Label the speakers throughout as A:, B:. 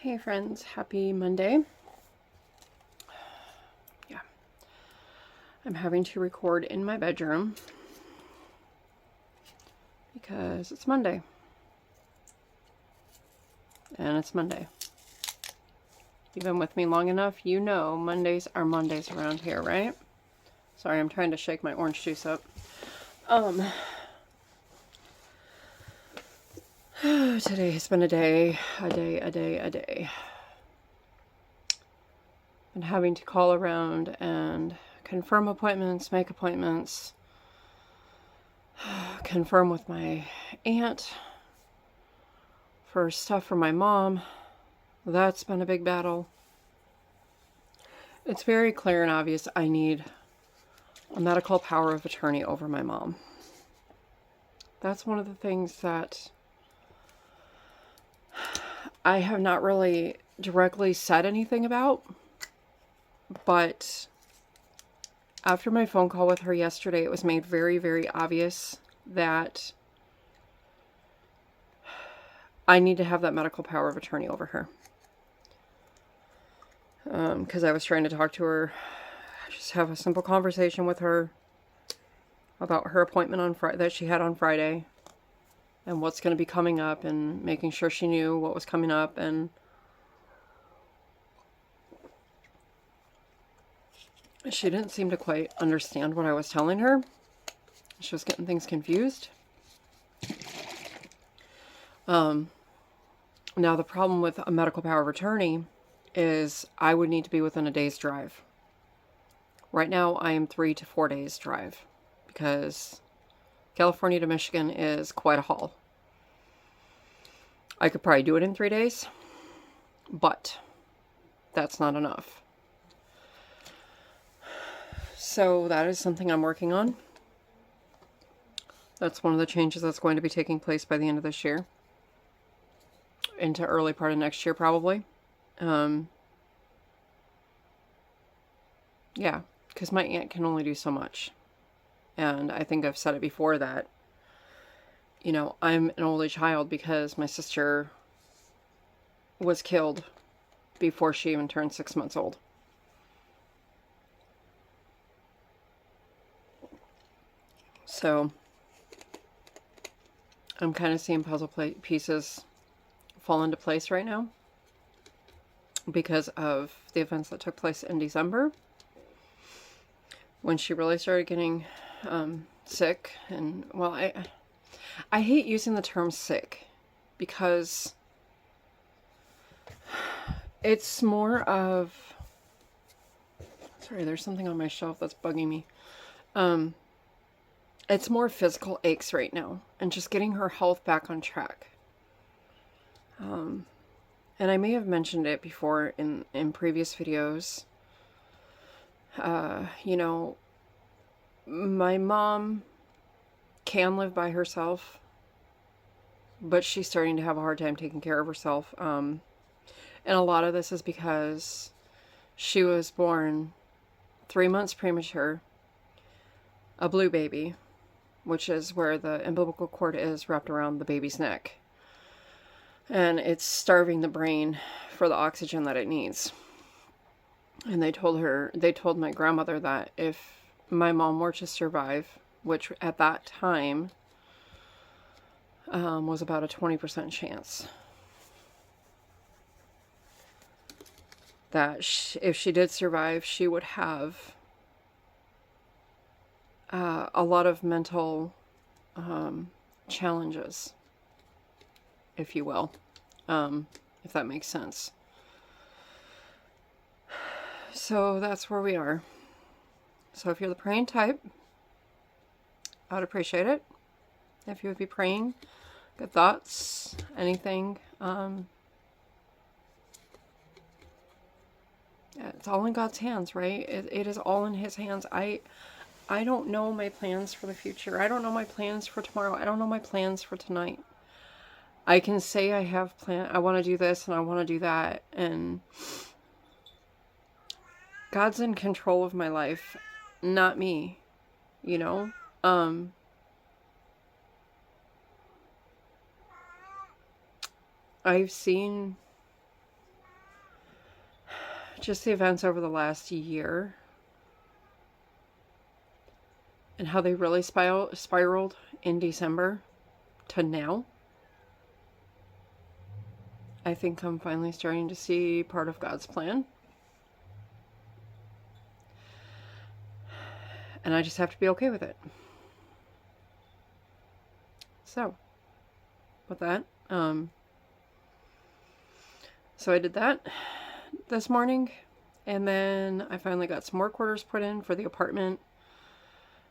A: Hey friends, happy Monday. Yeah, I'm having to record in my bedroom because it's Monday. And it's Monday. You've been with me long enough, you know Mondays are Mondays around here, right? Sorry, I'm trying to shake my orange juice up. Today has been a day. Been having to call around and confirm appointments, make appointments, confirm with my aunt for stuff for my mom. That's been a big battle. It's very clear and obvious I need a medical power of attorney over my mom. That's one of the things that I have not really directly said anything about, but after my phone call with her yesterday, it was made very, very obvious that I need to have that medical power of attorney over her. Because I was trying to talk to her, just have a simple conversation with her about her appointment on Friday that she had on Friday and what's going to be coming up, and making sure she knew what was coming up. And she didn't seem to quite understand what I was telling her. She was getting things confused. Now the problem with a medical power of attorney is I would need to be within a day's drive. Right now I am 3 to 4 days drive because California to Michigan is quite a haul. I could probably do it in 3 days, but that's not enough. So that is something I'm working on. That's one of the changes that's going to be taking place by the end of this year. Into early part of next year, probably. Yeah, because my aunt can only do so much. And I think I've said it before that, you know, I'm an only child because my sister was killed before she even turned 6 months old. So I'm kind of seeing puzzle pieces fall into place right now because of the events that took place in December when she really started getting sick. And well, I hate using the term sick because it's more of, sorry, there's something on my shelf that's bugging me. It's more physical aches right now and just getting her health back on track. And I may have mentioned it before in previous videos. You know, my mom can live by herself, but she's starting to have a hard time taking care of herself. And a lot of this is because she was born 3 months premature, a blue baby, which is where the umbilical cord is wrapped around the baby's neck. And it's starving the brain for the oxygen that it needs. And they told my grandmother that if my mom were to survive, which at that time was about a 20% chance, that if she did survive, she would have a lot of mental challenges, if you will, if that makes sense. So that's where we are. So if you're the praying type, I would appreciate it if you would be praying. Good thoughts, anything. Yeah, it's all in God's hands, right? It is all in His hands. I don't know my plans for the future. I don't know my plans for tomorrow. I don't know my plans for tonight. I can say I have I want to do this and I want to do that, and God's in control of my life, not me, you know? I've seen just the events over the last year and how they really spiraled in December to now, I think I'm finally starting to see part of God's plan. And I just have to be okay with it. So, with that, so I did that this morning, and then I finally got some work orders put in for the apartment,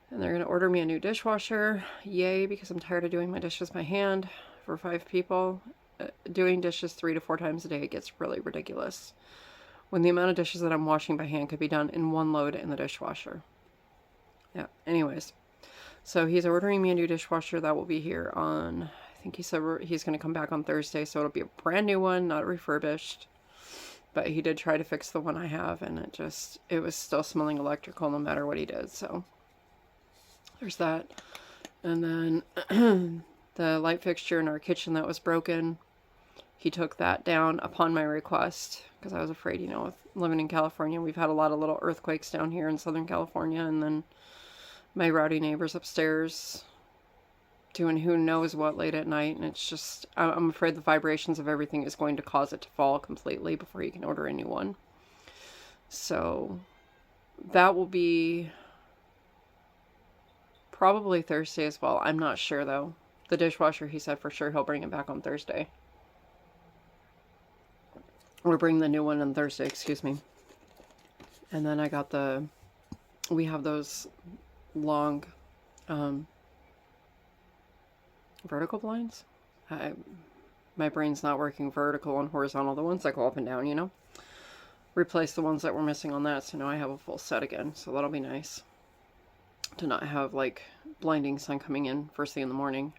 A: and they're going to order me a new dishwasher. Yay, because I'm tired of doing my dishes by hand for 5 people. Doing dishes 3 to 4 times a day gets really ridiculous when the amount of dishes that I'm washing by hand could be done in one load in the dishwasher. Yeah, anyways, so he's ordering me a new dishwasher that will be here on, I think he said he's going to come back on Thursday, so it'll be a brand new one, not refurbished. But he did try to fix the one I have, and it was still smelling electrical no matter what he did, so there's that. And then the light fixture in our kitchen that was broken, he took that down upon my request, because I was afraid, with living in California, we've had a lot of little earthquakes down here in Southern California, and then my rowdy neighbors upstairs doing who knows what late at night, and it's just, I'm afraid the vibrations of everything is going to cause it to fall completely before you can order a new one. So that will be probably Thursday as well. I'm not sure though. The dishwasher, he said for sure he'll bring it back on Thursday. Or bring the new one on Thursday, excuse me. And then I got we have those long vertical blinds. My brain's not working vertical and horizontal, the ones that go up and down, replace the ones that were missing on that, so now I have a full set again, so that'll be nice to not have like blinding sun coming in first thing in the morning,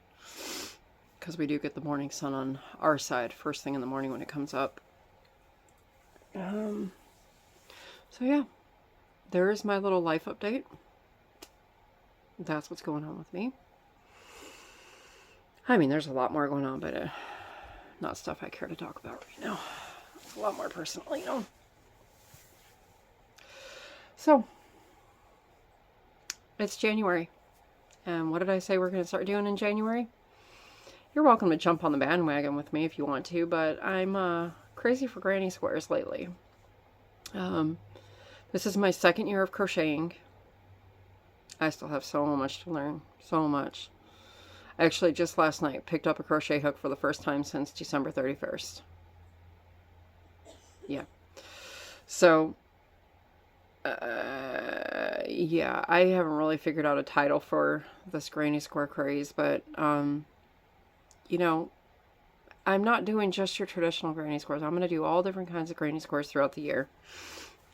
A: because we do get the morning sun on our side first thing in the morning when it comes up. So yeah, there is my little life update. That's what's going on with me. I mean, there's a lot more going on, but not stuff I care to talk about right now. It's a lot more personal, So, it's January. And what did I say we're going to start doing in January? You're welcome to jump on the bandwagon with me if you want to, but I'm crazy for granny squares lately. This is my second year of crocheting. I still have so much to learn. So much. I actually just last night picked up a crochet hook for the first time since December 31st. Yeah. So, yeah, I haven't really figured out a title for this granny square craze, but, I'm not doing just your traditional granny squares. I'm going to do all different kinds of granny squares throughout the year.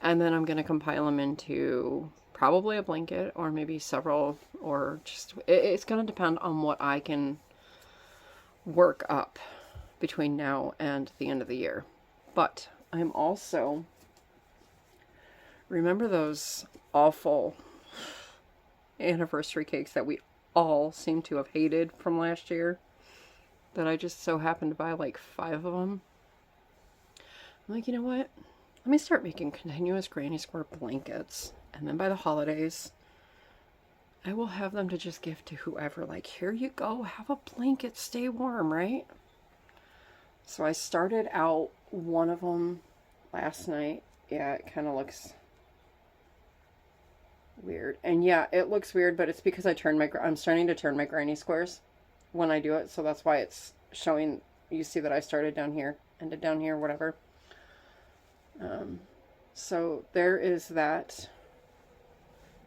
A: And then I'm going to compile them into probably a blanket or maybe several, or just, it's going to depend on what I can work up between now and the end of the year. But I'm also, remember those awful anniversary cakes that we all seem to have hated from last year? That I just so happened to buy like 5 of them. I'm like, you know what? Let me start making continuous granny square blankets. And then by the holidays, I will have them to just give to whoever. Like, here you go, have a blanket, stay warm, right? So I started out one of them last night. Yeah, it kind of looks weird. And yeah, it looks weird, but it's because I'm starting to turn my granny squares when I do it, so that's why it's showing. You see that I started down here, ended down here, whatever. So there is that,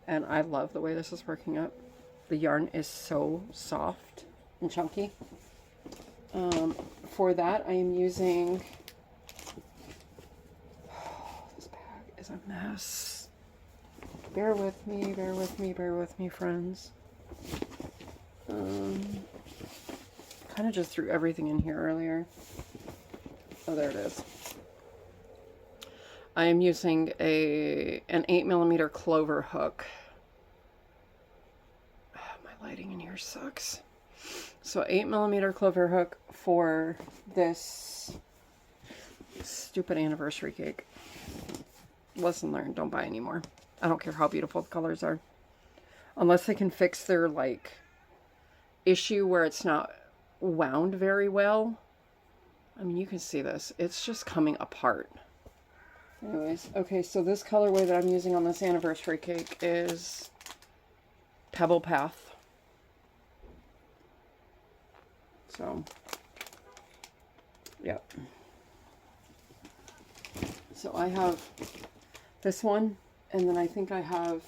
A: and I love the way this is working up. The yarn is so soft and chunky. For that, I am using, this bag is a mess. Bear with me, bear with me, bear with me, friends. Kind of just threw everything in here earlier. Oh, there it is. I am using an 8mm clover hook. Oh, my lighting in here sucks. So 8mm clover hook for this stupid anniversary cake. Lesson learned, don't buy anymore. I don't care how beautiful the colors are. Unless they can fix their, like, issue where it's not wound very well. I mean, you can see this. It's just coming apart. Anyways, okay, so this colorway that I'm using on this anniversary cake is Pebble Path. So, yep. So I have this one, and then I think I have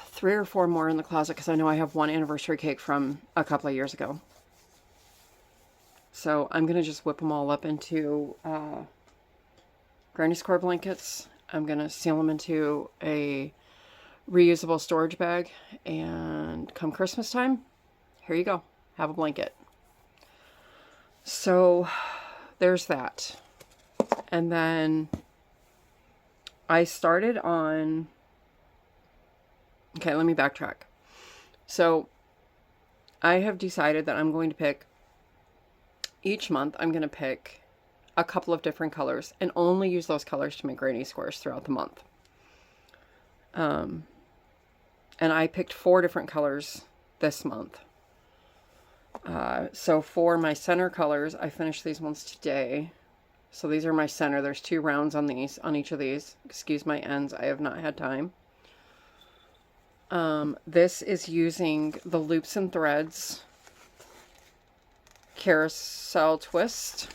A: 3 or 4 more in the closet because I know I have one anniversary cake from a couple of years ago. So I'm going to just whip them all up into granny square blankets. I'm going to seal them into a reusable storage bag, and come Christmas time, here you go. Have a blanket. So there's that. And then I started on... Okay, let me backtrack. So I have decided that I'm going to pick... Each month, I'm going to pick a couple of different colors and only use those colors to make granny squares throughout the month. And I picked 4 different colors this month. So for my center colors, I finished these ones today. So these are my center. There's 2 rounds on these, on each of these. Excuse my ends. I have not had time. This is using the Loops and Threads Carousel Twist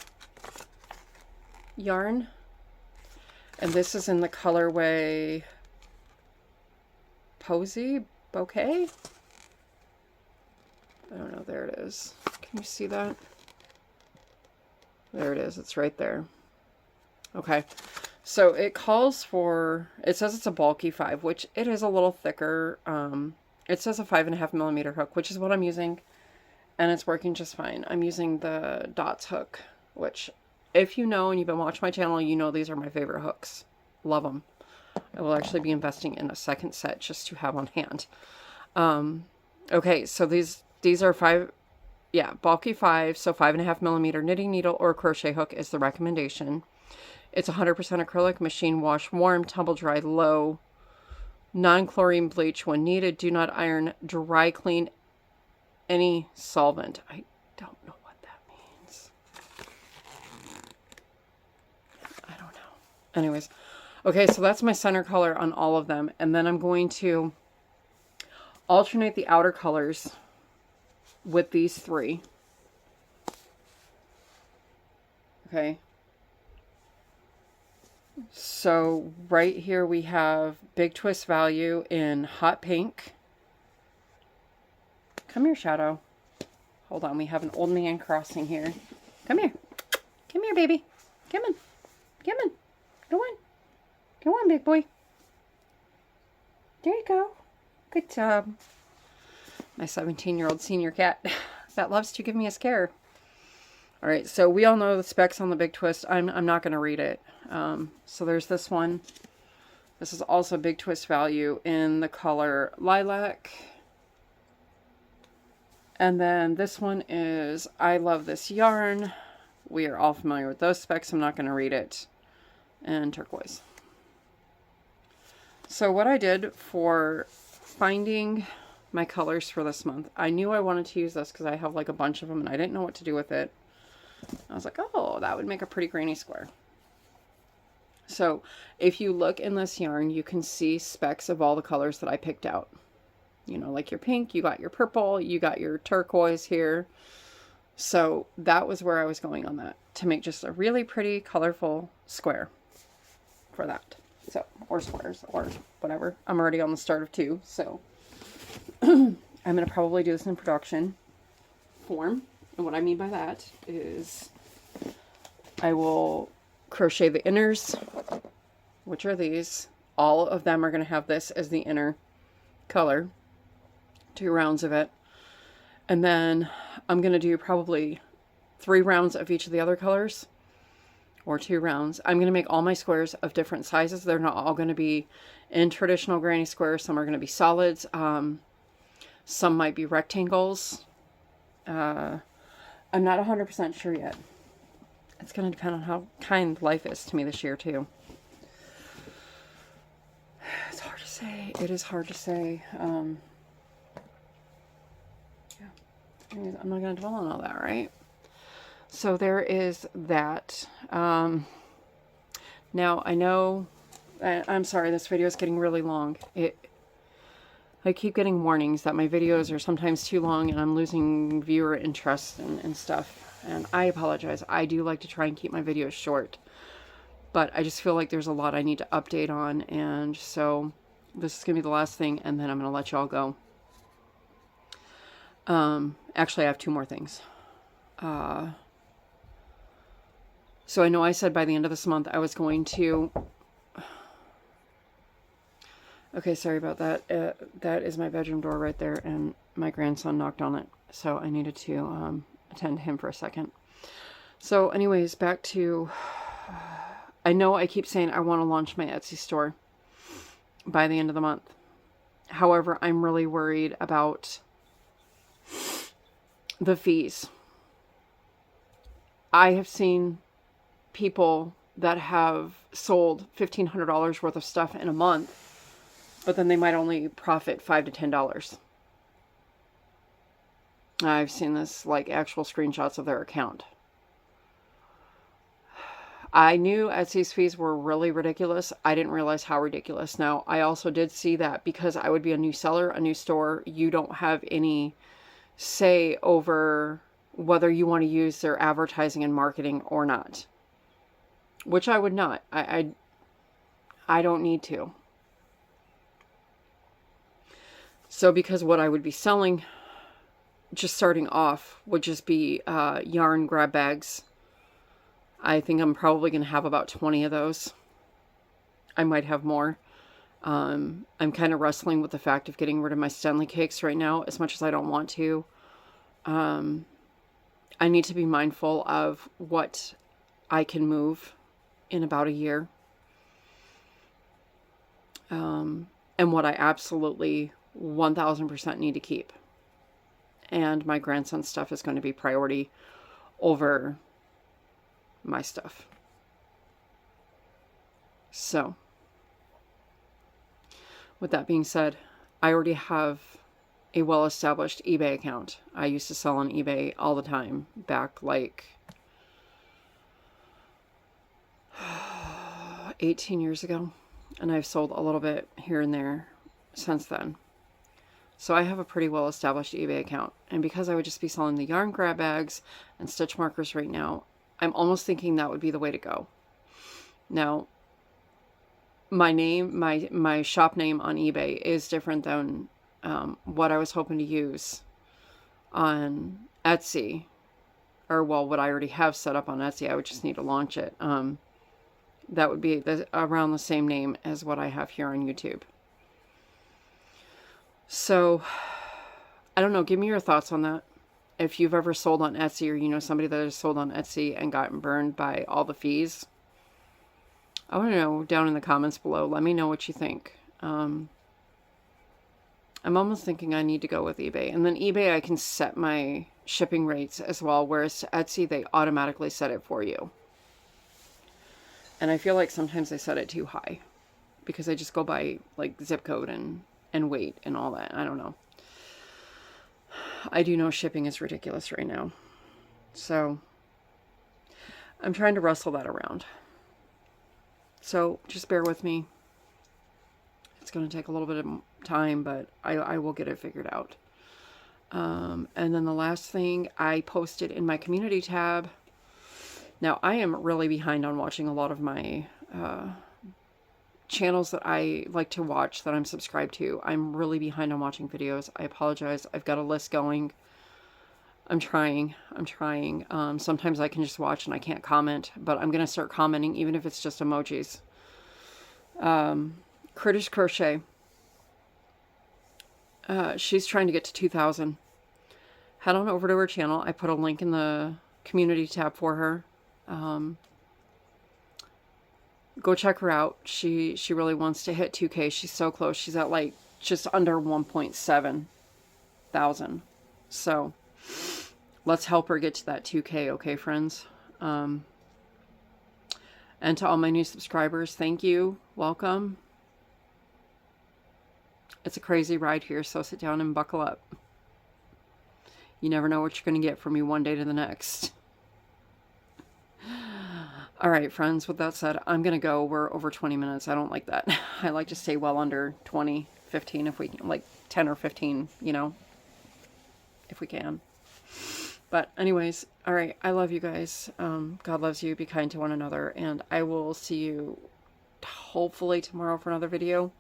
A: yarn, and this is in the colorway Posy Bouquet. I don't know, there it is. Can you see that? There it is, it's right there. Okay, so it calls for, it says it's a bulky 5, which it is a little thicker. It says a 5.5mm hook, which is what I'm using. And it's working just fine. I'm using the Dots hook, which, if you know and you've been watching my channel, you know these are my favorite hooks. Love them. I will actually be investing in a second set just to have on hand. Okay, so these are bulky 5, so 5.5mm knitting needle or crochet hook is the recommendation. It's 100% acrylic, machine wash, warm, tumble dry, low, non-chlorine bleach when needed. Do not iron, dry clean any solvent. I don't know what that means. I don't know. Anyways, okay, so that's my center color on all of them, and then I'm going to alternate the outer colors with these 3. Okay. So right here we have Big Twist Value in hot pink. Come here, Shadow. Hold on, we have an old man crossing here. Come here. Come here, baby. Come on. Come on. Go on. Go on, big boy. There you go. Good job. My 17-year-old senior cat that loves to give me a scare. All right, so we all know the specs on the Big Twist. I'm not going to read it. So there's this one. This is also Big Twist Value in the color Lilac. And then this one is I Love This Yarn. We are all familiar with those specs. I'm not going to read it. And turquoise. So what I did for finding my colors for this month, I knew I wanted to use this because I have like a bunch of them and I didn't know what to do with it. I was like, oh, that would make a pretty granny square. So if you look in this yarn, you can see specs of all the colors that I picked out. You know, like your pink, you got your purple, you got your turquoise here. So that was where I was going on that, to make just a really pretty, colorful square for that. So, or squares, or whatever. I'm already on the start of 2, so I'm going to probably do this in production form. And what I mean by that is I will crochet the inners, which are these. All of them are going to have this as the inner color. 2 rounds of it. And then I'm going to do probably 3 rounds of each of the other colors, or 2 rounds. I'm going to make all my squares of different sizes. They're not all going to be in traditional granny squares. Some are going to be solids. Some might be rectangles. I'm not 100% sure yet. It's going to depend on how kind life is to me this year, too. It's hard to say. It is hard to say. Yeah. Anyways, I'm not going to dwell on all that, right? So there is that. Now, I know... I'm sorry, this video is getting really long. I keep getting warnings that my videos are sometimes too long and I'm losing viewer interest and stuff. And I apologize. I do like to try and keep my videos short. But I just feel like there's a lot I need to update on. And so this is going to be the last thing, and then I'm going to let y'all go. Actually, I have 2 more things. So I know I said by the end of this month I was going to... Okay, sorry about that. That is my bedroom door right there, and my grandson knocked on it. So I needed to attend to him for a second. So anyways, back to... I know I keep saying I want to launch my Etsy store by the end of the month. However, I'm really worried about the fees. I have seen people that have sold $1,500 worth of stuff in a month, but then they might only profit $5 to $10. I've seen this, like, actual screenshots of their account. I knew Etsy's fees were really ridiculous. I didn't realize how ridiculous. Now, I also did see that because I would be a new seller, a new store, you don't have any say over whether you want to use their advertising and marketing or not. Which I would not. I don't need to. So because what I would be selling, just starting off, would just be yarn grab bags. I think I'm probably going to have about 20 of those. I might have more. I'm kind of wrestling with the fact of getting rid of my Stanley cakes right now, as much as I don't want to. I need to be mindful of what I can move in about a year. And what I absolutely 1000% need to keep. And my grandson's stuff is going to be priority over my stuff. So, with that being said, I already have a well-established eBay account. I used to sell on eBay all the time, back like 18 years ago. And I've sold a little bit here and there since then. So I have a pretty well-established eBay account. And because I would just be selling the yarn grab bags and stitch markers right now, I'm almost thinking that would be the way to go. Now, my name, my shop name on eBay is different than what I was hoping to use on Etsy. Or, well, what I already have set up on Etsy. I would just need to launch it. That would be around the same name as what I have here on YouTube. So, I don't know. Give me your thoughts on that. If you've ever sold on Etsy, or you know somebody that has sold on Etsy and gotten burned by all the fees, I want to know down in the comments below. Let me know what you think. I'm almost thinking I need to go with eBay. And then eBay, I can set my shipping rates as well, whereas Etsy, they automatically set it for you. And I feel like sometimes they set it too high because I just go by like zip code and weight and all that. I don't know. I do know shipping is ridiculous right now. So I'm trying to wrestle that around. So just bear with me. It's going to take a little bit of time, but I will get it figured out. And then the last thing I posted in my community tab. Now, I am really behind on watching a lot of my channels that I like to watch, that I'm subscribed to. I'm really behind on watching videos. I apologize. I've got a list going. I'm trying. Sometimes I can just watch and I can't comment, but I'm going to start commenting, even if it's just emojis. Critters Crochet. She's trying to get to 2,000. Head on over to her channel. I put a link in the community tab for her. Go check her out. She really wants to hit 2K. She's so close. She's at like just under 1.7 thousand. So let's help her get to that 2K, okay, friends? And to all my new subscribers, thank you. Welcome. It's a crazy ride here, so sit down and buckle up. You never know what you're going to get from me one day to the next. All right, friends, with that said, I'm going to go. We're over 20 minutes. I don't like that. I like to stay well under 20, 15 if we can, like 10 or 15, you know, if we can. But anyways, all right, I love you guys. God loves you. Be kind to one another. And I will see you hopefully tomorrow for another video.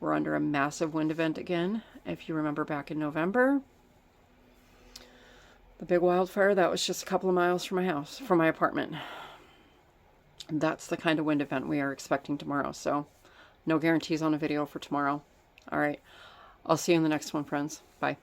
A: We're under a massive wind event again. If you remember back in November, the big wildfire, that was just a couple of miles from my house, from my apartment. That's the kind of wind event we are expecting tomorrow. So no guarantees on a video for tomorrow. All right. I'll see you in the next one, friends. Bye.